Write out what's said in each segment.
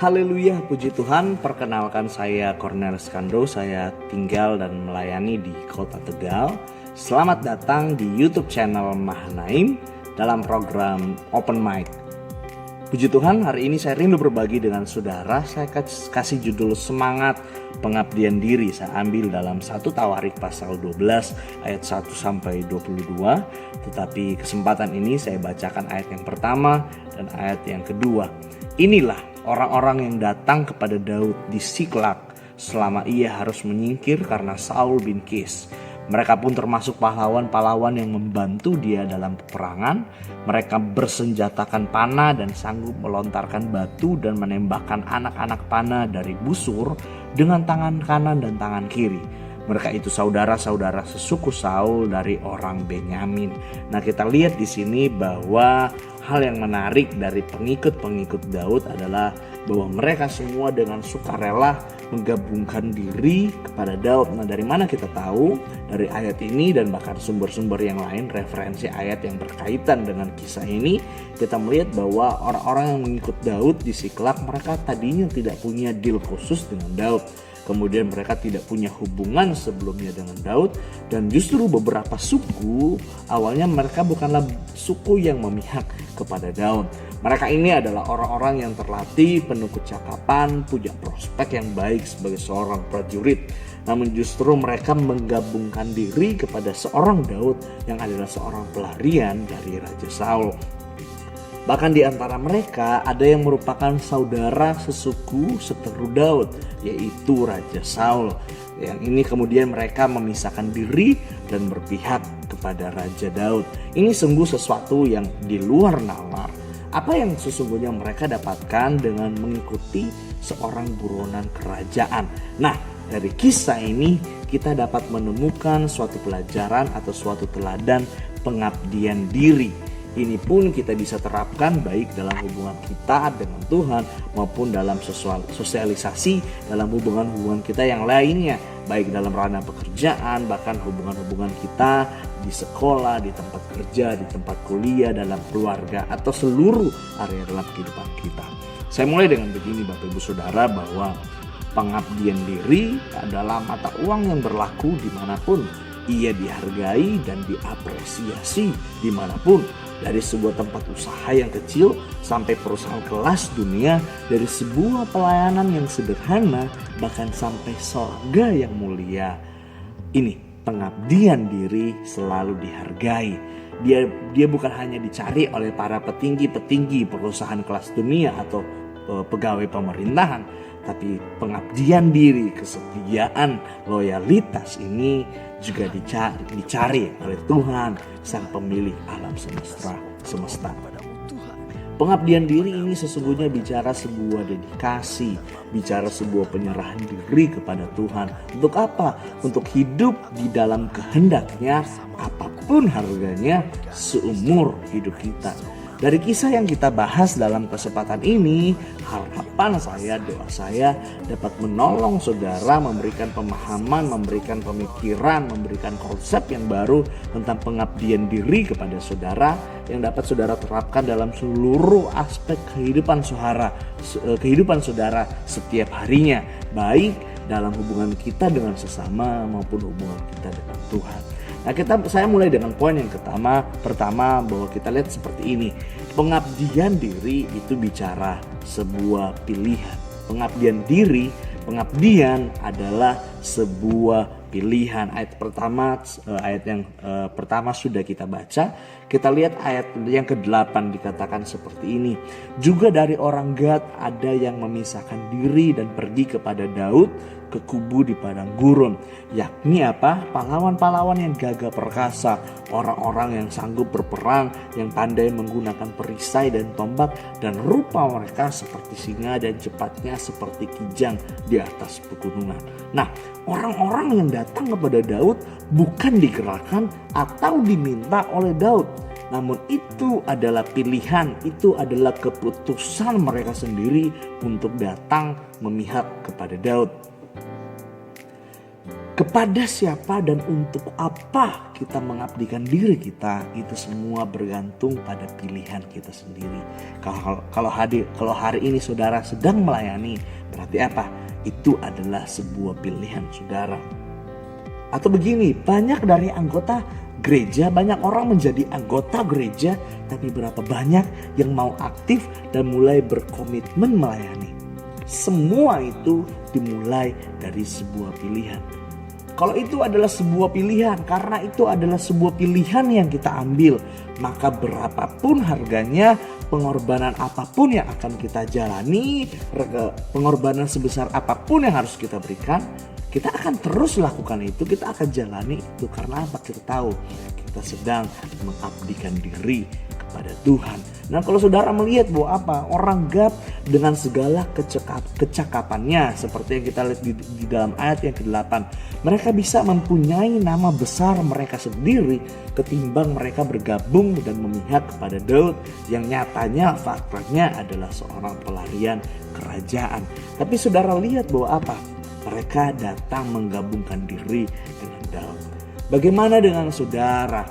Haleluya, puji Tuhan. Perkenalkan, saya Cornelis Kando. Saya tinggal dan melayani di Kota Tegal. Selamat datang di YouTube channel Mahanaim dalam program Open Mic. Puji Tuhan, hari ini saya rindu berbagi dengan saudara. Saya kasih judul Semangat Pengabdian Diri. Saya ambil dalam 1 Tawarik pasal 12 ayat 1 sampai 22. Tetapi kesempatan ini saya bacakan ayat yang pertama dan ayat yang kedua. Inilah orang-orang yang datang kepada Daud di Siklak selama ia harus menyingkir karena Saul bin Kis. Mereka pun termasuk pahlawan-pahlawan yang membantu dia dalam peperangan. Mereka bersenjatakan panah dan sanggup melontarkan batu dan menembakkan anak-anak panah dari busur dengan tangan kanan dan tangan kiri. Mereka itu saudara-saudara sesuku Saul dari orang Benyamin. Nah, kita lihat di sini bahwa hal yang menarik dari pengikut-pengikut Daud adalah bahwa mereka semua dengan sukarela menggabungkan diri kepada Daud. Nah, dari mana kita tahu? Dari ayat ini dan bahkan sumber-sumber yang lain, referensi ayat yang berkaitan dengan kisah ini, kita melihat bahwa orang-orang yang mengikut Daud di Siklak, mereka tadinya tidak punya deal khusus dengan Daud. Kemudian mereka tidak punya hubungan sebelumnya dengan Daud, dan justru beberapa suku awalnya mereka bukanlah suku yang memihak kepada Daud. Mereka ini adalah orang-orang yang terlatih, penuh kecakapan, punya prospek yang baik sebagai seorang prajurit. Namun justru mereka menggabungkan diri kepada seorang Daud yang adalah seorang pelarian dari Raja Saul. Bahkan di antara mereka ada yang merupakan saudara sesuku seteru Daud, yaitu Raja Saul. Yang ini kemudian mereka memisahkan diri dan berpihak kepada Raja Daud. Ini sungguh sesuatu yang di luar nalar. Apa yang sesungguhnya mereka dapatkan dengan mengikuti seorang buronan kerajaan. Nah, dari kisah ini kita dapat menemukan suatu pelajaran atau suatu teladan pengabdian diri. Ini pun kita bisa terapkan baik dalam hubungan kita dengan Tuhan maupun dalam sosialisasi dalam hubungan-hubungan kita yang lainnya, baik dalam ranah pekerjaan, bahkan hubungan-hubungan kita di sekolah, di tempat kerja, di tempat kuliah, dalam keluarga, atau seluruh area dalam kehidupan kita. Saya mulai dengan begini, Bapak Ibu Saudara, bahwa pengabdian diri adalah mata uang yang berlaku dimanapun. Ia dihargai dan diapresiasi dimanapun. Dari sebuah tempat usaha yang kecil sampai perusahaan kelas dunia, dari sebuah pelayanan yang sederhana bahkan sampai surga yang mulia. Ini pengabdian diri selalu dihargai. Dia bukan hanya dicari oleh para petinggi-petinggi perusahaan kelas dunia atau pegawai pemerintahan, tapi pengabdian diri, kesetiaan, loyalitas ini juga dicari oleh Tuhan, Sang Pemilik alam semesta. Pengabdian diri ini sesungguhnya bicara sebuah dedikasi, bicara sebuah penyerahan diri kepada Tuhan. Untuk apa? Untuk hidup di dalam kehendaknya, apapun harganya seumur hidup kita. Dari kisah yang kita bahas dalam kesempatan ini, harapan saya, doa saya dapat menolong saudara, memberikan pemahaman, memberikan pemikiran, memberikan konsep yang baru tentang pengabdian diri kepada saudara yang dapat saudara terapkan dalam seluruh aspek kehidupan saudara setiap harinya, baik dalam hubungan kita dengan sesama maupun hubungan kita dengan Tuhan. Nah, saya mulai dengan poin yang pertama bahwa kita lihat seperti ini. Pengabdian diri itu bicara sebuah pilihan. Pengabdian adalah sebuah pilihan. Ayat yang pertama sudah kita baca. Kita lihat ayat yang ke-8 dikatakan seperti ini. Juga dari orang Gad ada yang memisahkan diri dan pergi kepada Daud ke kubu di padang gurun. Yakni apa? Pahlawan-pahlawan yang gagah perkasa, orang-orang yang sanggup berperang, yang pandai menggunakan perisai dan tombak, dan rupa mereka seperti singa dan cepatnya seperti kijang di atas pegunungan. Nah, orang-orang yang datang kepada Daud bukan digerakkan atau diminta oleh Daud, namun itu adalah pilihan, itu adalah keputusan mereka sendiri untuk datang memihak kepada Daud. Kepada siapa dan untuk apa kita mengabdikan diri kita, itu semua bergantung pada pilihan kita sendiri. Kalau hari ini saudara sedang melayani, berarti apa? Itu adalah sebuah pilihan saudara. Atau begini, banyak dari anggota gereja, banyak orang menjadi anggota gereja, tapi berapa banyak yang mau aktif dan mulai berkomitmen melayani? Semua itu dimulai dari sebuah pilihan. Kalau itu adalah sebuah pilihan, karena itu adalah sebuah pilihan yang kita ambil, maka berapapun harganya, pengorbanan apapun yang akan kita jalani, pengorbanan sebesar apapun yang harus kita berikan, kita akan terus lakukan itu, kita akan jalani itu. Karena apa? Kita tahu kita sedang mengabdikan diri kepada Tuhan. Nah, kalau saudara melihat bahwa apa? Orang Gad dengan segala kecakapannya, seperti yang kita lihat di dalam ayat yang ke-8, mereka bisa mempunyai nama besar mereka sendiri ketimbang mereka bergabung dan memihak kepada Daud yang nyatanya faktanya adalah seorang pelarian kerajaan. Tapi saudara lihat bahwa apa? Mereka datang menggabungkan diri dengan Daud. Bagaimana dengan saudara?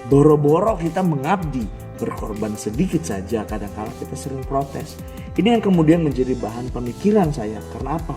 Boro-boro kita mengabdi, berkorban sedikit saja, kadang-kala kita sering protes. Ini yang kemudian menjadi bahan pemikiran saya. Karena apa?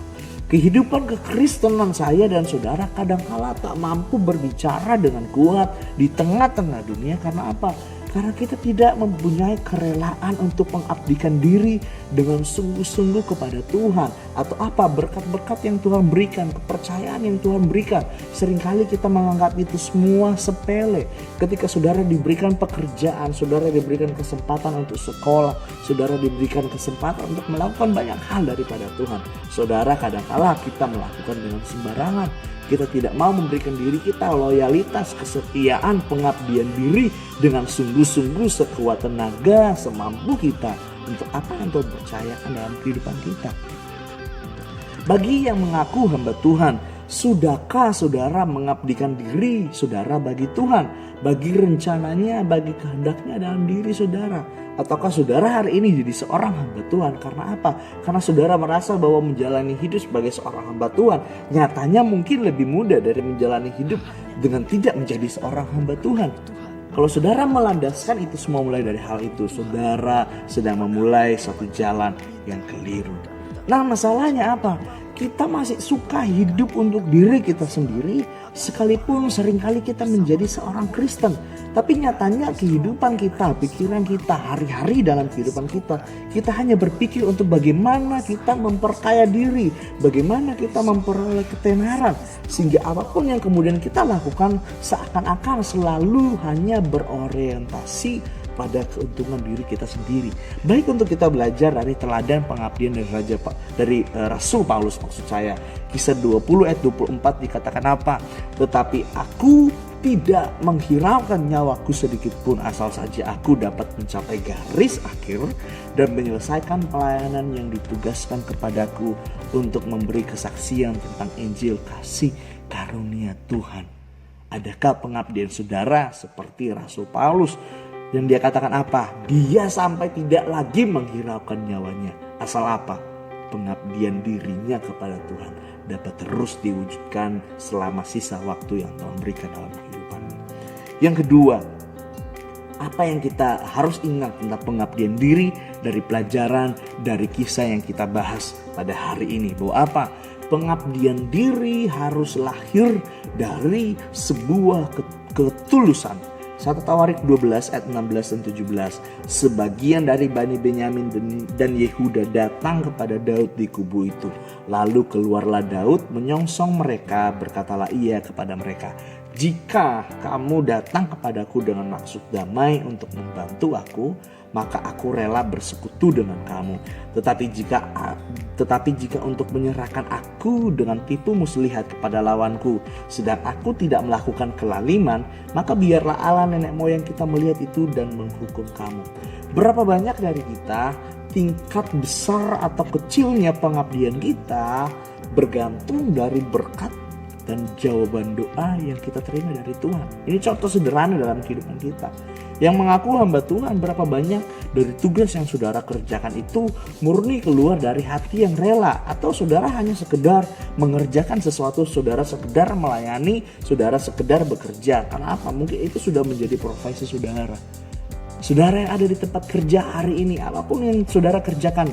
Kehidupan kekristenan saya dan saudara kadang-kala tak mampu berbicara dengan kuat di tengah-tengah dunia. Karena apa? Karena kita tidak mempunyai kerelaan untuk mengabdikan diri dengan sungguh-sungguh kepada Tuhan. Atau apa? Berkat-berkat yang Tuhan berikan, kepercayaan yang Tuhan berikan. Seringkali kita menganggap itu semua sepele. Ketika saudara diberikan pekerjaan, saudara diberikan kesempatan untuk sekolah, saudara diberikan kesempatan untuk melakukan banyak hal daripada Tuhan. Saudara, kadang-kala kita melakukan dengan sembarangan. Kita tidak mau memberikan diri kita loyalitas, kesetiaan, pengabdian diri dengan sungguh-sungguh sekuat tenaga, semampu kita. Untuk apa yang Tuhan percayakan dalam kehidupan kita. Bagi yang mengaku hamba Tuhan, sudahkah saudara mengabdikan diri saudara bagi Tuhan, bagi rencananya, bagi kehendaknya dalam diri saudara? Ataukah saudara hari ini jadi seorang hamba Tuhan? Karena apa? Karena saudara merasa bahwa menjalani hidup sebagai seorang hamba Tuhan nyatanya mungkin lebih mudah dari menjalani hidup dengan tidak menjadi seorang hamba Tuhan. Kalau saudara melandaskan itu semua mulai dari hal itu, saudara sedang memulai satu jalan yang keliru. Nah, masalahnya apa? Kita masih suka hidup untuk diri kita sendiri, sekalipun seringkali kita menjadi seorang Kristen. Tapi nyatanya kehidupan kita, pikiran kita, hari-hari dalam kehidupan kita, kita hanya berpikir untuk bagaimana kita memperkaya diri, bagaimana kita memperoleh ketenaran, sehingga apapun yang kemudian kita lakukan seakan-akan selalu hanya berorientasi pada keuntungan diri kita sendiri. Baik untuk kita belajar dari teladan pengabdian dari Rasul Paulus, maksud saya. Kisah 20 ayat 24 dikatakan apa? Tetapi aku tidak menghiraukan nyawaku sedikit pun, asal saja aku dapat mencapai garis akhir dan menyelesaikan pelayanan yang ditugaskan kepadaku untuk memberi kesaksian tentang Injil kasih karunia Tuhan. Adakah pengabdian saudara seperti Rasul Paulus yang dia katakan apa? Dia sampai tidak lagi menghiraukan nyawanya. Asal apa? Pengabdian dirinya kepada Tuhan dapat terus diwujudkan selama sisa waktu yang Tuhan berikan dalam kehidupannya. Yang kedua, apa yang kita harus ingat tentang pengabdian diri dari pelajaran, dari kisah yang kita bahas pada hari ini? Bahwa apa? Pengabdian diri harus lahir dari sebuah ketulusan. 1 Tawarik 12 ayat 16 dan 17. Sebagian dari Bani Benyamin dan Yehuda datang kepada Daud di kubu itu. Lalu keluarlah Daud menyongsong mereka, berkatalah ia kepada mereka, jika kamu datang kepadaku dengan maksud damai untuk membantu aku, maka aku rela bersekutu dengan kamu. Tetapi jika untuk menyerahkan aku dengan tipu muslihat kepada lawanku, sedang aku tidak melakukan kelaliman, maka biarlah Allah nenek moyang kita melihat itu dan menghukum kamu. Berapa banyak dari kita, tingkat besar atau kecilnya pengabdian kita bergantung dari berkat dan jawaban doa yang kita terima dari Tuhan. Ini contoh sederhana dalam kehidupan kita. Yang mengaku hamba Tuhan, berapa banyak dari tugas yang saudara kerjakan itu murni keluar dari hati yang rela, atau saudara hanya sekedar mengerjakan sesuatu, saudara sekedar melayani, saudara sekedar bekerja. Karena apa? Mungkin itu sudah menjadi profesi saudara. Saudara yang ada di tempat kerja hari ini, apapun yang saudara kerjakan,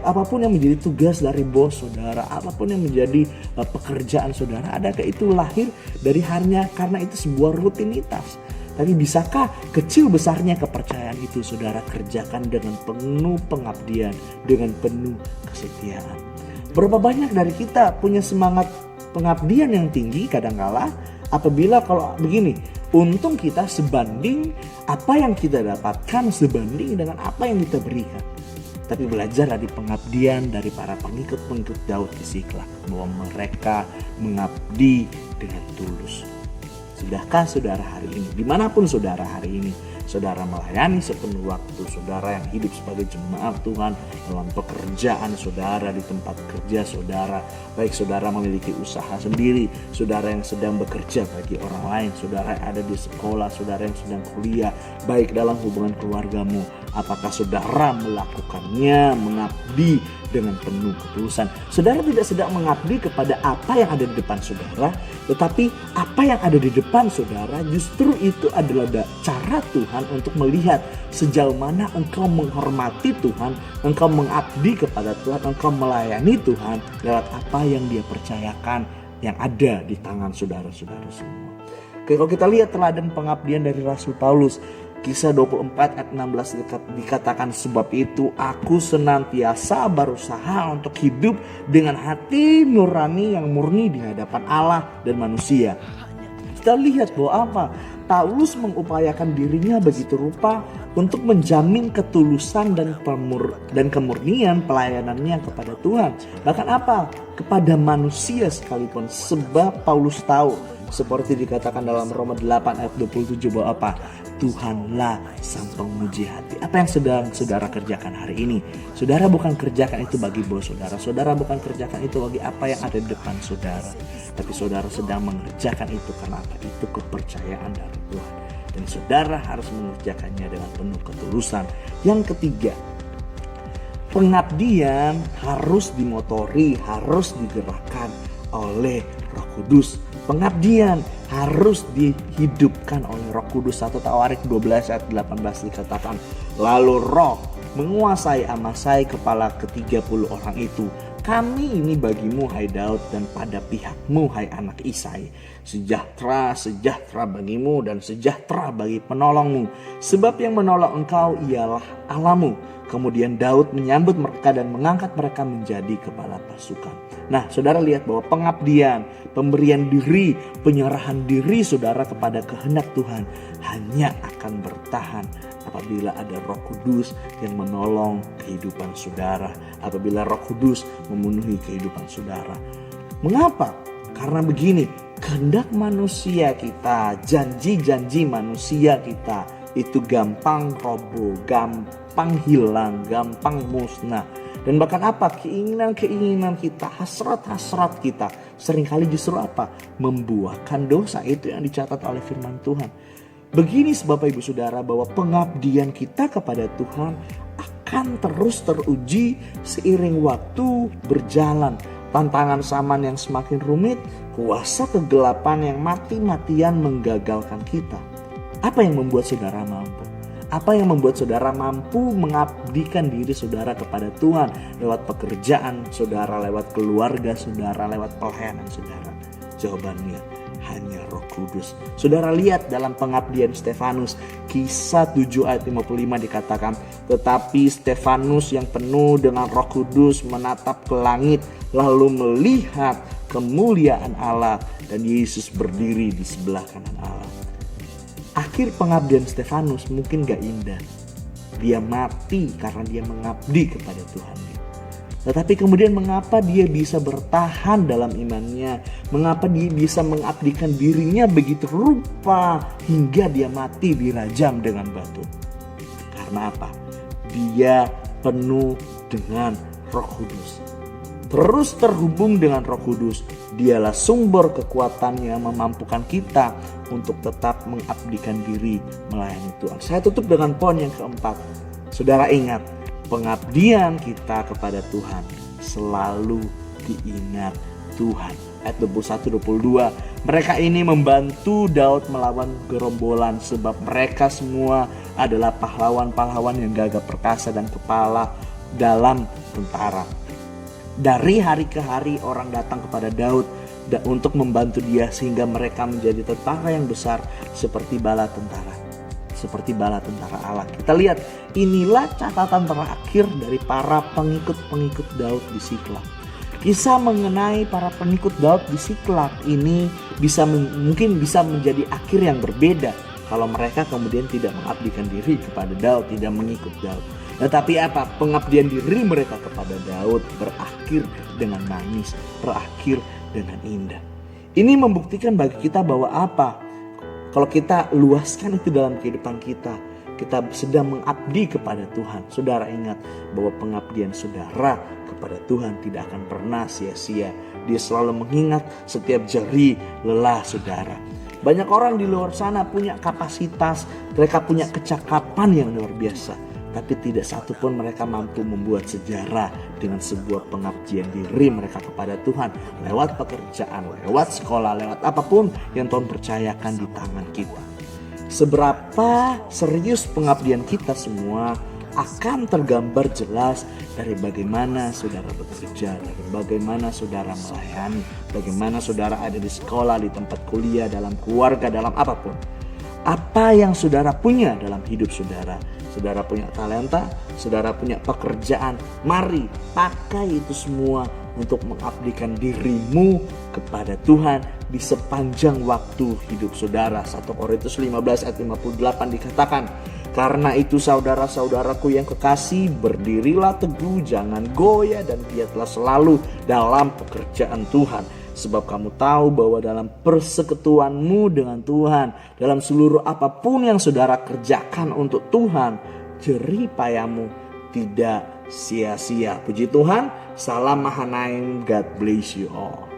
apapun yang menjadi tugas dari bos saudara, apapun yang menjadi pekerjaan saudara, adakah itu lahir dari hanya karena itu sebuah rutinitas? Tapi bisakah kecil besarnya kepercayaan itu saudara kerjakan dengan penuh pengabdian, dengan penuh kesetiaan? Berapa banyak dari kita punya semangat pengabdian yang tinggi kadangkala apabila kalau begini, untung kita sebanding apa yang kita dapatkan sebanding dengan apa yang kita berikan. Tapi belajar dari pengabdian dari para pengikut-pengikut Daud di Siklag, bahwa mereka mengabdi dengan tulus. Sudahkah saudara hari ini, dimanapun saudara hari ini, saudara melayani sepenuh waktu, saudara yang hidup sebagai jemaat Tuhan dalam pekerjaan saudara, di tempat kerja saudara, baik saudara memiliki usaha sendiri, saudara yang sedang bekerja bagi orang lain, saudara yang ada di sekolah, saudara yang sedang kuliah, baik dalam hubungan keluargamu, apakah saudara melakukannya, mengabdi dengan penuh ketulusan? Saudara tidak sedang mengabdi kepada apa yang ada di depan saudara, tetapi apa yang ada di depan saudara justru itu adalah cara Tuhan untuk melihat sejauh mana engkau menghormati Tuhan, engkau mengabdi kepada Tuhan, engkau melayani Tuhan lewat apa yang Dia percayakan yang ada di tangan saudara-saudara semua. Oke, kalau kita lihat teladan pengabdian dari Rasul Paulus, Kisah 24 ayat 16 dikatakan, sebab itu aku senantiasa berusaha untuk hidup dengan hati nurani yang murni di hadapan Allah dan manusia. Kita lihat bahwa apa? Paulus mengupayakan dirinya begitu rupa untuk menjamin ketulusan dan kemurnian pelayanannya kepada Tuhan. Bahkan apa? Kepada manusia sekalipun. Sebab Paulus tahu, seperti dikatakan dalam Roma 8 ayat 27 bahwa apa? Tuhanlah sang penguji hati. Apa yang sedang saudara kerjakan hari ini? Saudara bukan kerjakan itu bagi bos saudara. Saudara bukan kerjakan itu bagi apa yang ada di depan saudara. Tapi saudara sedang mengerjakan itu karena apa? Itu kepercayaan dari Tuhan. Dan saudara harus mengerjakannya dengan penuh ketulusan. Yang ketiga, pengabdian harus dimotori, harus digerakkan oleh Roh Kudus. Pengabdian harus dihidupkan oleh Roh Kudus. 1 Tawarik 12 ayat 18 dikatakan, lalu Roh menguasai Amasai kepala ke-30 orang itu. Kami ini bagimu hai Daud, dan pada pihakmu hai anak Isai. Sejahtera, sejahtera bagimu dan sejahtera bagi penolongmu. Sebab yang menolong engkau ialah Allahmu. Kemudian Daud menyambut mereka dan mengangkat mereka menjadi kepala pasukan. Nah, saudara lihat bahwa pengabdian, pemberian diri, penyerahan diri saudara kepada kehendak Tuhan hanya akan bertahan apabila ada Roh Kudus yang menolong kehidupan saudara, apabila Roh Kudus memenuhi kehidupan saudara. Mengapa? Karena begini, kehendak manusia kita, janji-janji manusia kita itu gampang roboh, gampang hilang, gampang musnah. Dan bahkan apa? Keinginan-keinginan kita, hasrat-hasrat kita seringkali justru apa? Membuahkan dosa. Itu yang dicatat oleh firman Tuhan. Begini Bapak Ibu Saudara, bahwa pengabdian kita kepada Tuhan akan terus teruji seiring waktu berjalan. Tantangan zaman yang semakin rumit, kuasa kegelapan yang mati-matian menggagalkan kita. Apa yang membuat saudara mampu? Apa yang membuat saudara mampu mengabdikan diri saudara kepada Tuhan lewat pekerjaan saudara, lewat keluarga saudara, lewat pelayanan saudara? Jawabannya hanya Roh Kudus. Saudara lihat dalam pengabdian Stefanus, Kisah 7 ayat 55 dikatakan, tetapi Stefanus yang penuh dengan Roh Kudus menatap ke langit lalu melihat kemuliaan Allah dan Yesus berdiri di sebelah kanan Allah. Akhir pengabdian Stefanus mungkin gak indah. Dia mati karena dia mengabdi kepada Tuhan. Tetapi kemudian mengapa dia bisa bertahan dalam imannya? Mengapa dia bisa mengabdikan dirinya begitu rupa hingga dia mati dirajam dengan batu? Karena apa? Dia penuh dengan Roh Kudus. terus terhubung dengan Roh Kudus. Dialah sumber kekuatan yang memampukan kita untuk tetap mengabdikan diri melayani Tuhan. Saya tutup dengan poin yang keempat. Saudara ingat, pengabdian kita kepada Tuhan selalu diingat Tuhan. Ayat 21-22, mereka ini membantu Daud melawan gerombolan sebab mereka semua adalah pahlawan-pahlawan yang gagah perkasa dan kepala dalam tentara. Dari hari ke hari orang datang kepada Daud untuk membantu dia sehingga mereka menjadi tentara yang besar seperti bala tentara. Seperti bala tentara Allah. Kita lihat, inilah catatan terakhir dari para pengikut-pengikut Daud di Siklag. Kisah mengenai para pengikut Daud di Siklag ini mungkin bisa menjadi akhir yang berbeda kalau mereka kemudian tidak mengabdikan diri kepada Daud, tidak mengikut Daud. Tetapi apa? Pengabdian diri mereka kepada Daud berakhir dengan manis, berakhir dengan indah. Ini membuktikan bagi kita bahwa apa? Kalau kita luaskan itu dalam kehidupan kita sedang mengabdi kepada Tuhan. Saudara ingat bahwa pengabdian saudara kepada Tuhan tidak akan pernah sia-sia. Dia selalu mengingat setiap jeri lelah saudara. Banyak orang di luar sana punya kapasitas, mereka punya kecakapan yang luar biasa. Tapi tidak satupun mereka mampu membuat sejarah dengan sebuah pengabdian diri mereka kepada Tuhan. Lewat pekerjaan, lewat sekolah, lewat apapun yang Tuhan percayakan di tangan kita. Seberapa serius pengabdian kita semua akan tergambar jelas dari bagaimana saudara bekerja, dari bagaimana saudara melayani, bagaimana saudara ada di sekolah, di tempat kuliah, dalam keluarga, dalam apapun. Apa yang saudara punya dalam hidup saudara. Saudara punya talenta, saudara punya pekerjaan. Mari pakai itu semua untuk mengabdikan dirimu kepada Tuhan di sepanjang waktu hidup saudara. 1 Korintus 15 ayat 58 dikatakan, karena itu saudara-saudaraku yang kekasih, berdirilah teguh, jangan goyah dan giatlah selalu dalam pekerjaan Tuhan. Sebab kamu tahu bahwa dalam persekutuanmu dengan Tuhan, dalam seluruh apapun yang saudara kerjakan untuk Tuhan, jerih payamu tidak sia-sia. Puji Tuhan, salam Mahanaim, God bless you all.